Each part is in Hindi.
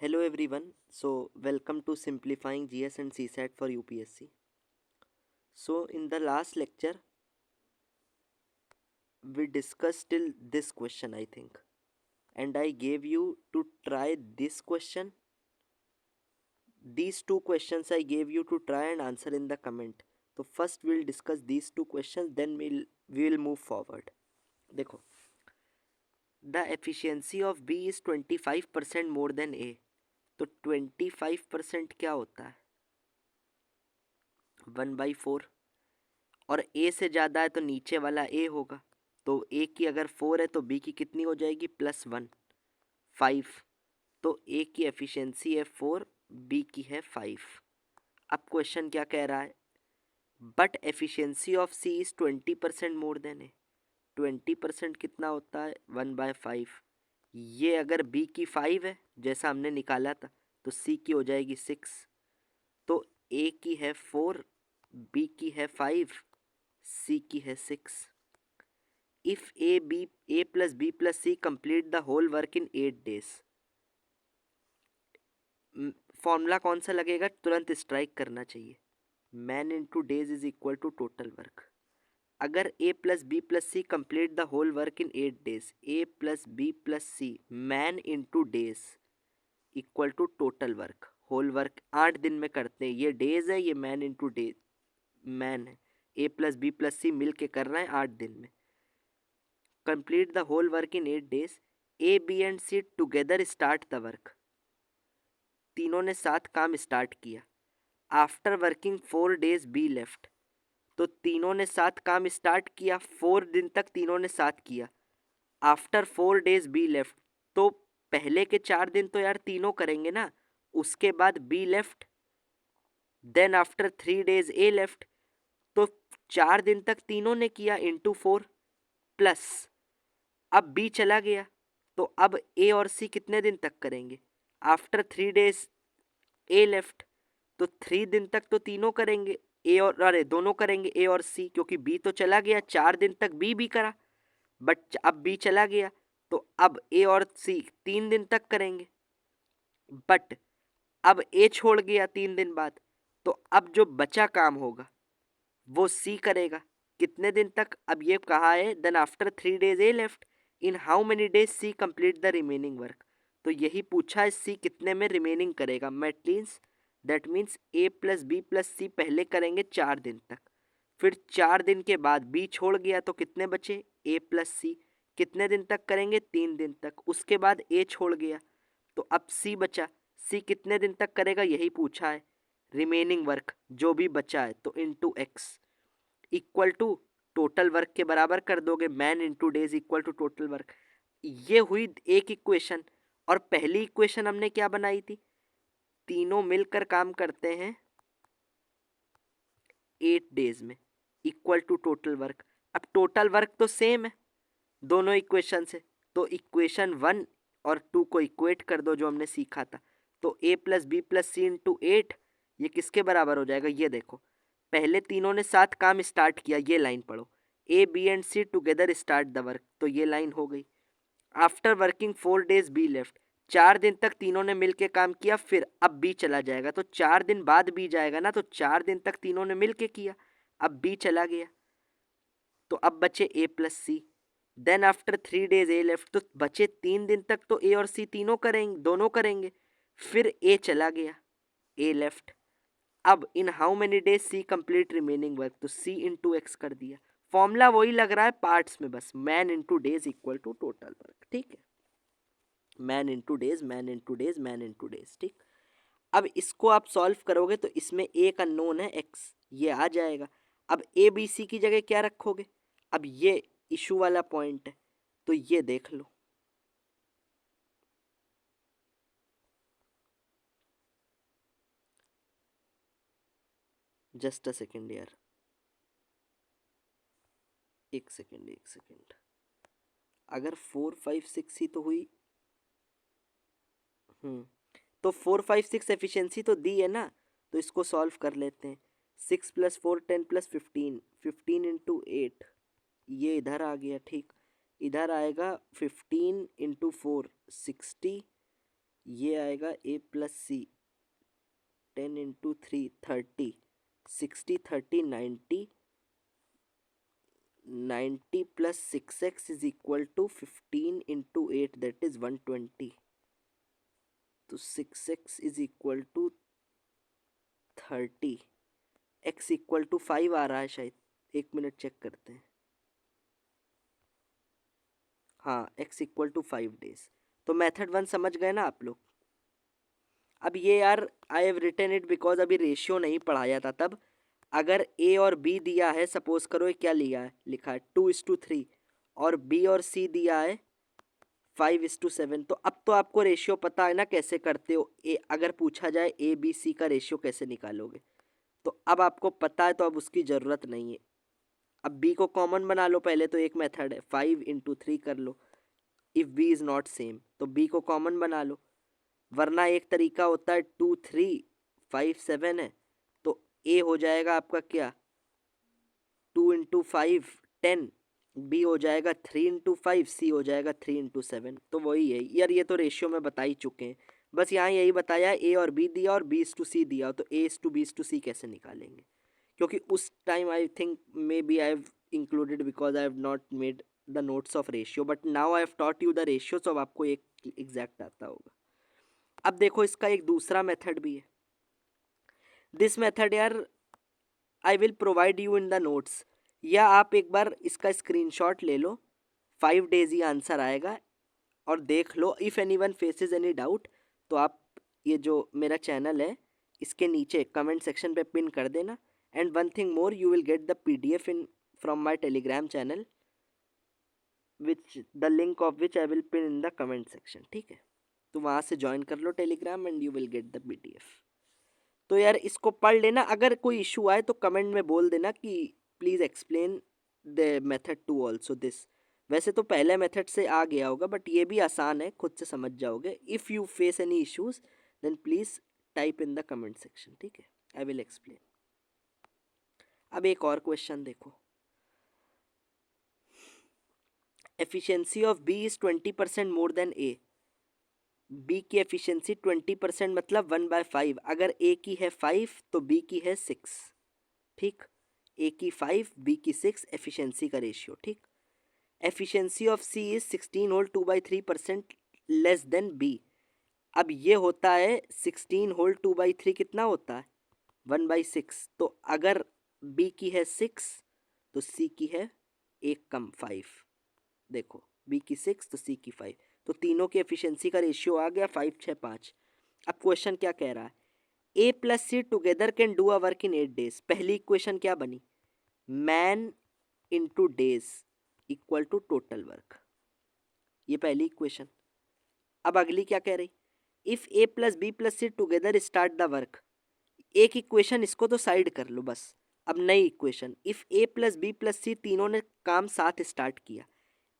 Hello everyone. So welcome to Simplifying GS and CSAT for UPSC. So in the last lecture we discussed till this question I think, and I gave you to try this question. These two questions I gave you to try and answer in the comment. So first we'll discuss these two questions, then we will move forward. देखो, the efficiency of B is 25% more than A. तो 25% क्या होता है? 1/4, और ए से ज़्यादा है तो नीचे वाला ए होगा। तो ए की अगर 4 है तो बी की कितनी हो जाएगी? +1, 5। तो ए की एफिशिएंसी है 4, बी की है 5। अब क्वेश्चन क्या कह रहा है? But efficiency of C is 20% more than A. 20% कितना होता है? 1/5। ये अगर बी की 5 है जैसा हमने निकाला था, तो सी की हो जाएगी 6। तो ए की है 4, बी की है 5, सी की है 6। If A plus B plus C complete the whole work in 8 days, formula कौन सा लगेगा? तुरंत स्ट्राइक करना चाहिए। Man into days is equal to total work. अगर A plus B plus C complete the whole work in 8 days, A plus B plus C man into days equal to total work. Whole work 8 दिन में करते हैं, ये डेज है, ये मैन इंटू डेज मैन है। A plus B plus C मिल के कर रहे हैं 8 दिन में। Complete the whole work in 8 days, A B and C together start the work. तीनों ने साथ काम स्टार्ट किया। After working 4 days B left. तो तीनों ने साथ काम स्टार्ट किया, 4 दिन तक तीनों ने साथ किया। आफ्टर 4 days बी लेफ्ट, तो पहले के 4 दिन तो यार तीनों करेंगे ना, उसके बाद B left, then after 3 days A left. तो 4 दिन तक तीनों ने किया इंटू 4 प्लस, अब बी चला गया, तो अब ए और सी कितने दिन तक करेंगे? आफ्टर 3 days ए लेफ्ट, तो 3 दिन तक तो तीनों करेंगे, ए और अरे दोनों करेंगे, ए और सी, क्योंकि बी तो चला गया। 4 दिन तक बी भी करा, बट अब बी चला गया, तो अब ए और सी 3 दिन तक करेंगे। बट अब ए छोड़ गया 3 दिन बाद, तो अब जो बचा काम होगा वो सी करेगा। कितने दिन तक? अब ये कहा है then after 3 days A left, in how many days C complete the remaining work. तो यही पूछा है, सी कितने में रिमेनिंग करेगा। That means A plus B plus C पहले करेंगे 4 दिन तक, फिर 4 दिन के बाद बी छोड़ गया तो कितने बचे? ए प्लस सी। कितने दिन तक करेंगे? 3 दिन तक। उसके बाद ए छोड़ गया, तो अब सी बचा। सी कितने दिन तक करेगा यही पूछा है, रिमेनिंग वर्क जो भी बचा है। तो into X equal to total work के बराबर कर दोगे, man into days equal to total work. ये हुई एक इक्वेशन। और पहली इक्वेशन हमने क्या बनाई थी? तीनों मिलकर काम करते हैं 8 days में, इक्वल टू टोटल वर्क। अब टोटल वर्क तो सेम है दोनों इक्वेशन से, तो इक्वेशन 1 और 2 को इक्वेट कर दो जो हमने सीखा था। तो ए plus B plus C into 8, ये किसके बराबर हो जाएगा? ये देखो, पहले तीनों ने साथ काम स्टार्ट किया, ये लाइन पढ़ो, A B and C together start the work, तो ये लाइन हो गई। After working 4 days B left, 4 दिन तक तीनों ने मिलके काम किया, फिर अब बी चला जाएगा, तो 4 दिन बाद बी जाएगा ना, तो 4 दिन तक तीनों ने मिलके किया, अब बी चला गया, तो अब बचे ए plus C. Then after 3 days A left, तो बचे 3 दिन तक तो ए और सी तीनों करेंगे, दोनों करेंगे। फिर ए चला गया, ए लेफ्ट। अब in how many days C complete remaining work, तो सी इंटू एक्स कर दिया। फॉर्मूला वही लग रहा है पार्ट्स में, बस man into days equal to total work. ठीक है, man into days, man into days, man into days. ठीक, अब इसको आप सॉल्व करोगे तो इसमें एक अननोन है एक्स, ये आ जाएगा। अब ए बी सी की जगह क्या रखोगे? अब ये इशू वाला पॉइंट है, तो ये देख लो। जस्ट अ सेकेंड यार, एक सेकेंड एक सेकेंड। अगर 4 5 6 ही तो हुई, तो 4 5 6 एफिशिएंसी तो दी है ना, तो इसको सॉल्व कर लेते हैं। 6 + 4 10 + 15, 15 इंटू 8, ये इधर आ गया। ठीक, इधर आएगा 15 इंटू 4 60, ये आएगा A plus C 10 into 3 30 60 30 90 90 plus 6x is equal to 15 into 8 that is 120। तो 6x is equal to 30, x equal to 5 आ रहा है शायद, 1 मिनट चेक करते हैं। हाँ, x इक्वल टू 5 डेज। तो मेथड 1 समझ गए ना आप लोग। अब ये यार I have written it because अभी रेशियो नहीं पढ़ाया था तब। अगर a और b दिया है, सपोज करो ये क्या लिया है, लिखा है 2:3 और b और c दिया है 5:7। तो अब तो आपको रेशियो पता है ना कैसे करते हो। अगर पूछा जाए a b c का रेशियो कैसे निकालोगे, तो अब आपको पता है, तो अब उसकी ज़रूरत नहीं है। अब b को कॉमन बना लो पहले, तो एक मेथड है 5:3 कर लो। If b is not same तो b को कॉमन बना लो, वरना एक तरीका होता है 2 3 5 7 है, तो a हो जाएगा आपका क्या 2 इंटू 5 10, बी हो जाएगा 3 इंटू 5, सी हो जाएगा 3 इंटू 7। तो वही है यार, ये तो रेशियो में बता ही चुके हैं। बस यहाँ यही बताया ए और बी दिया और बी इज टू सी दिया, तो A is to B is to C कैसे निकालेंगे, क्योंकि उस time I think maybe I have included because I have not made the notes of ratio, but now I have taught you the ratio, तो अब आपको एक एग्जैक्ट आता होगा। अब देखो इसका एक दूसरा मेथड भी है। दिस मेथड यार I will provide you in the notes, या आप एक बार इसका स्क्रीनशॉट ले लो, 5 डेज ही आंसर आएगा, और देख लो। If anyone faces any doubt तो आप ये जो मेरा चैनल है इसके नीचे कमेंट सेक्शन पे पिन कर देना। And one thing more, you will get the PDF in from my Telegram channel, which the link of which I will pin in the comment section, ठीक है। तो वहाँ से ज्वाइन कर लो Telegram and you will get the PDF। तो यार इसको पढ़ लेना, अगर कोई इशू आए तो कमेंट में बोल देना कि please explain the method to also this. वैसे तो पहले मेथड से आ गया होगा, बट ये भी आसान है, खुद से समझ जाओगे। If you face any issues then please type in the comment section, ठीक है, आई विल एक्सप्लेन। अब एक और क्वेश्चन देखो, efficiency of B is 20% more than A. B की एफिशिएंसी 20% मतलब 1/5। अगर ए की है 5 तो बी की है 6, ठीक। ए की 5 बी की 6 एफिशिएंसी का रेशियो, ठीक। Efficiency of C is 16 whole 2/3% less than B. अब ये होता है 16 होल 2/3 कितना होता है 1/6। तो अगर बी की है 6 तो सी की है एक कम 5। देखो बी की 6 तो सी की 5, तो तीनों की एफिशिएंसी का रेशियो आ गया 5 6 5। अब क्वेश्चन क्या कह रहा है, A plus C together can do a work in 8 days. पहली इक्वेशन क्या बनी, man into days equal to total work, ये पहली इक्वेशन। अब अगली क्या कह रही, if A plus B plus C together start the work. एक इक्वेशन इसको तो साइड कर लो बस। अब नई equation, if A plus B plus C तीनों ने काम साथ स्टार्ट किया,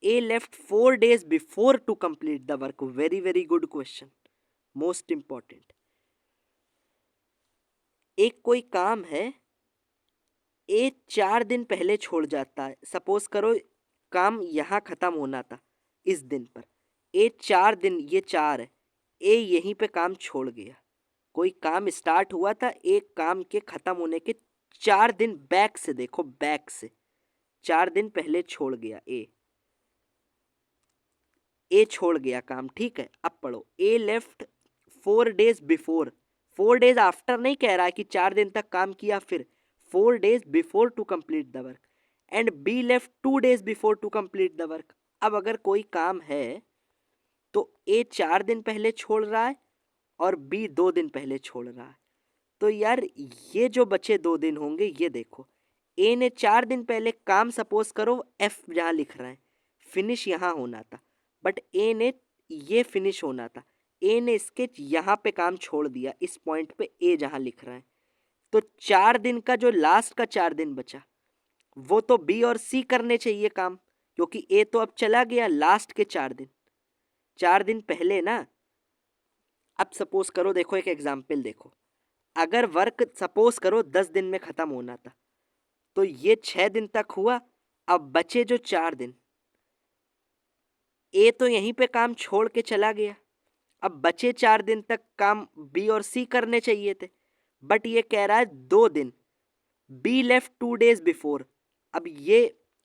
A left 4 days before to complete the work. Very very good question, most important. एक कोई काम है, ए 4 दिन पहले छोड़ जाता है। सपोज करो काम यहाँ खत्म होना था इस दिन पर, ए 4 दिन, ये 4 है, ए यहीं पे काम छोड़ गया। कोई काम स्टार्ट हुआ था, एक काम के खत्म होने के 4 दिन बैक से, देखो बैक से 4 दिन पहले छोड़ गया ए छोड़ गया काम, ठीक है। अब पढ़ो, A left 4 days before, 4 days after नहीं कह रहा है कि 4 दिन तक काम किया, फिर 4 days before to complete the work. And B left 2 days before to complete the work. अब अगर कोई काम है तो ए 4 दिन पहले छोड़ रहा है और बी 2 दिन पहले छोड़ रहा है। तो यार ये जो बचे 2 दिन होंगे, ये देखो, ए ने 4 दिन पहले काम, सपोज करो एफ जहाँ लिख रहा है फिनिश यहाँ होना था, बट ए ने ये फिनिश होना था, ए ने इसके यहाँ पे काम छोड़ दिया, इस पॉइंट पे ए जहाँ लिख रहा है। तो 4 दिन का जो लास्ट का 4 दिन बचा वो तो बी और सी करने चाहिए काम, क्योंकि ए तो अब चला गया लास्ट के 4 दिन, 4 दिन पहले ना। अब सपोज करो, देखो एक एग्जाम्पल देखो, अगर वर्क सपोज करो 10 दिन में ख़त्म होना था, तो ये 6 दिन तक हुआ। अब बचे जो 4 दिन, ए तो यहीं पे काम छोड़ के चला गया। अब बचे 4 दिन तक काम बी और सी करने चाहिए थे, बट ये कह रहा है 2 दिन, बी लेफ्ट 2 days बिफोर। अब ये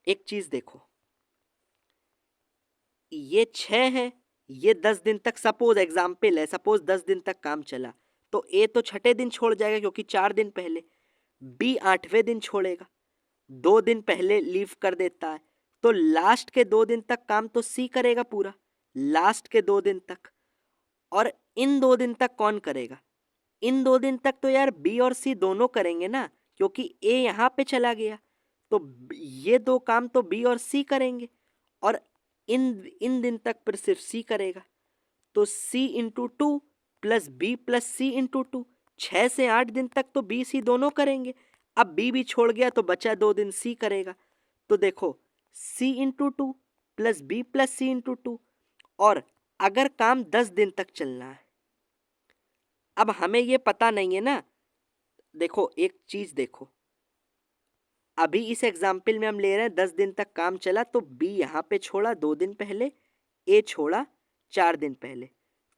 एक चीज देखो, ये 6 है, ये 10 दिन तक, सपोज एग्जाम्पल है, सपोज 10 दिन तक काम चला, तो ए तो छठे दिन छोड़ जाएगा क्योंकि 4 दिन पहले, बी 8वें दिन छोड़ेगा, 2 दिन पहले लीव कर देता है, तो लास्ट के 2 दिन तक काम तो सी करेगा पूरा, लास्ट के 2 दिन तक। और इन 2 दिन तक कौन करेगा? इन 2 दिन तक तो यार बी और सी दोनों करेंगे ना, क्योंकि ए यहाँ पे चला गया, तो ये 2 काम तो बी और सी करेंगे, और इन दिन तक पर सिर्फ सी करेगा। तो C into 2 plus B plus C into 2, 6 से 8 दिन तक तो बी सी दोनों करेंगे। अब बी भी छोड़ गया तो बचा 2 दिन सी करेगा। तो देखो सी into 2 plus B plus C into 2, और अगर काम 10 दिन तक चलना है, अब हमें ये पता नहीं है ना, देखो एक चीज देखो, अभी इस एग्जाम्पल में हम ले रहे हैं 10 दिन तक काम चला, तो बी यहाँ पे छोड़ा 2 दिन पहले, ए छोड़ा 4 दिन पहले,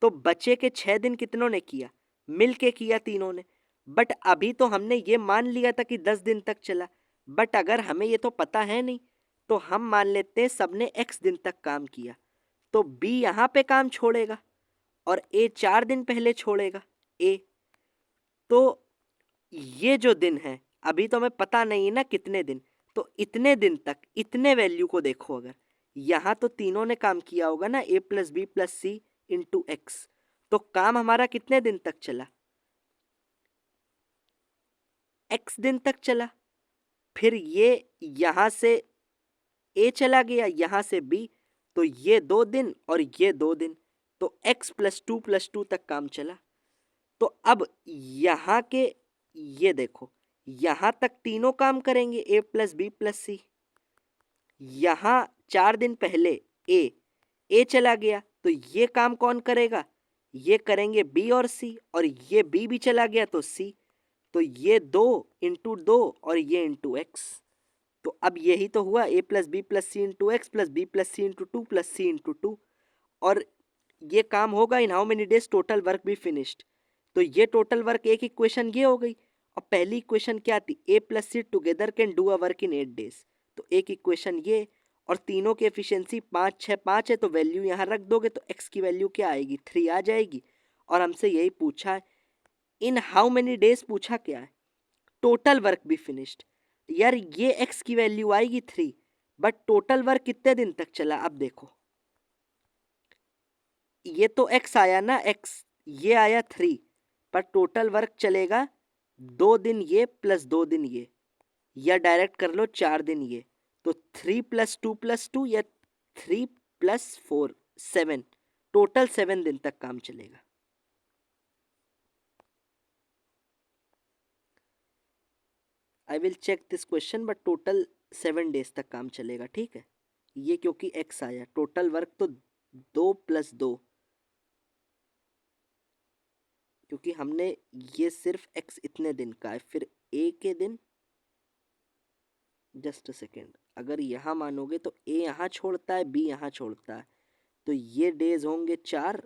तो बचे के 6 दिन कितनों ने किया? मिल के किया तीनों ने। बट अभी तो हमने ये मान लिया था कि 10 दिन तक चला, बट अगर हमें ये तो पता है नहीं, तो हम मान लेते हैं सबने x दिन तक काम किया, तो b यहाँ पे काम छोड़ेगा और a 4 दिन पहले छोड़ेगा a। तो ये जो दिन है अभी तो हमें पता नहीं है ना कितने दिन, तो इतने दिन तक इतने वैल्यू को देखो, अगर यहाँ तो तीनों ने काम किया होगा ना, a plus B plus C into X, तो काम हमारा कितने दिन तक चला? x दिन तक चला। फिर ये यहाँ से a चला गया, यहाँ से b, तो ये 2 दिन और ये 2 दिन, तो x प्लस टू तक काम चला। तो अब यहाँ के ये देखो, यहाँ तक तीनों काम करेंगे a प्लस बी प्लस सी। यहाँ 4 दिन पहले a चला गया, तो ये काम कौन करेगा? ये करेंगे b और c, और ये b भी चला गया तो c, तो ये 2 इंटू 2 और ये इंटू एक्स। तो अब यही तो हुआ, a plus B plus C into X plus B plus C into 2 plus C into 2, और ये काम होगा in how many days, total work be finished. तो ये टोटल वर्क एक इक्वेशन ये हो गई, और पहली इक्वेशन क्या थी? a plus C together can do a work in 8 days, तो एक इक्वेशन ये, और तीनों की एफिशिएंसी 5 6 5 है, तो वैल्यू यहाँ रख दोगे तो x की वैल्यू क्या आएगी? 3 आ जाएगी। और हमसे यही पूछा है, इन हाउ मेनी डेज पूछा क्या है? Total work be finished. यार ये x की वैल्यू आएगी 3, बट टोटल वर्क कितने दिन तक चला? अब देखो ये तो x आया ना, x ये आया 3, पर टोटल वर्क चलेगा 2 दिन ये प्लस 2 दिन ये, या डायरेक्ट कर लो 4 दिन ये, तो 3 प्लस 2 या 3 प्लस 4 7, टोटल 7 दिन तक काम चलेगा। I will check this question, but total 7 days तक काम चलेगा, ठीक है। ये क्योंकि x आया, टोटल वर्क तो 2 प्लस 2, क्योंकि हमने ये सिर्फ x इतने दिन का है, फिर a के दिन, जस्ट अ सेकेंड, अगर यहाँ मानोगे तो a यहाँ छोड़ता है, b यहाँ छोड़ता है, तो ये डेज होंगे 4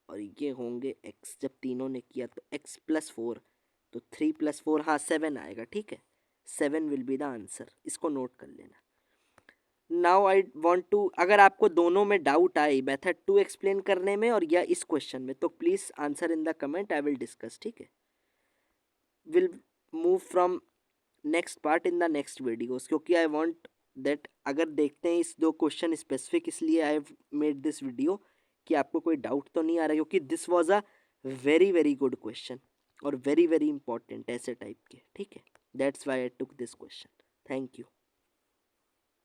और ये होंगे x, जब तीनों ने किया तो x प्लस 4, तो 3 प्लस 4 हाँ 7 आएगा, ठीक है। 7 विल बी द आंसर, इसको नोट कर लेना। नाउ आई वांट टू, अगर आपको दोनों में डाउट आए, मेथड 2 एक्सप्लेन करने में और या इस क्वेश्चन में, तो please answer in the comment, I will discuss, ठीक है। Will move from next part in the next videos, क्योंकि आई वांट दैट, अगर देखते हैं इस 2 क्वेश्चन स्पेसिफिक, इसलिए I have made this video कि आपको कोई डाउट तो नहीं आ रहा, क्योंकि this was a very very good question और वेरी वेरी इंपॉर्टेंट ऐसे टाइप के, ठीक है। That's why I took this question. Thank you.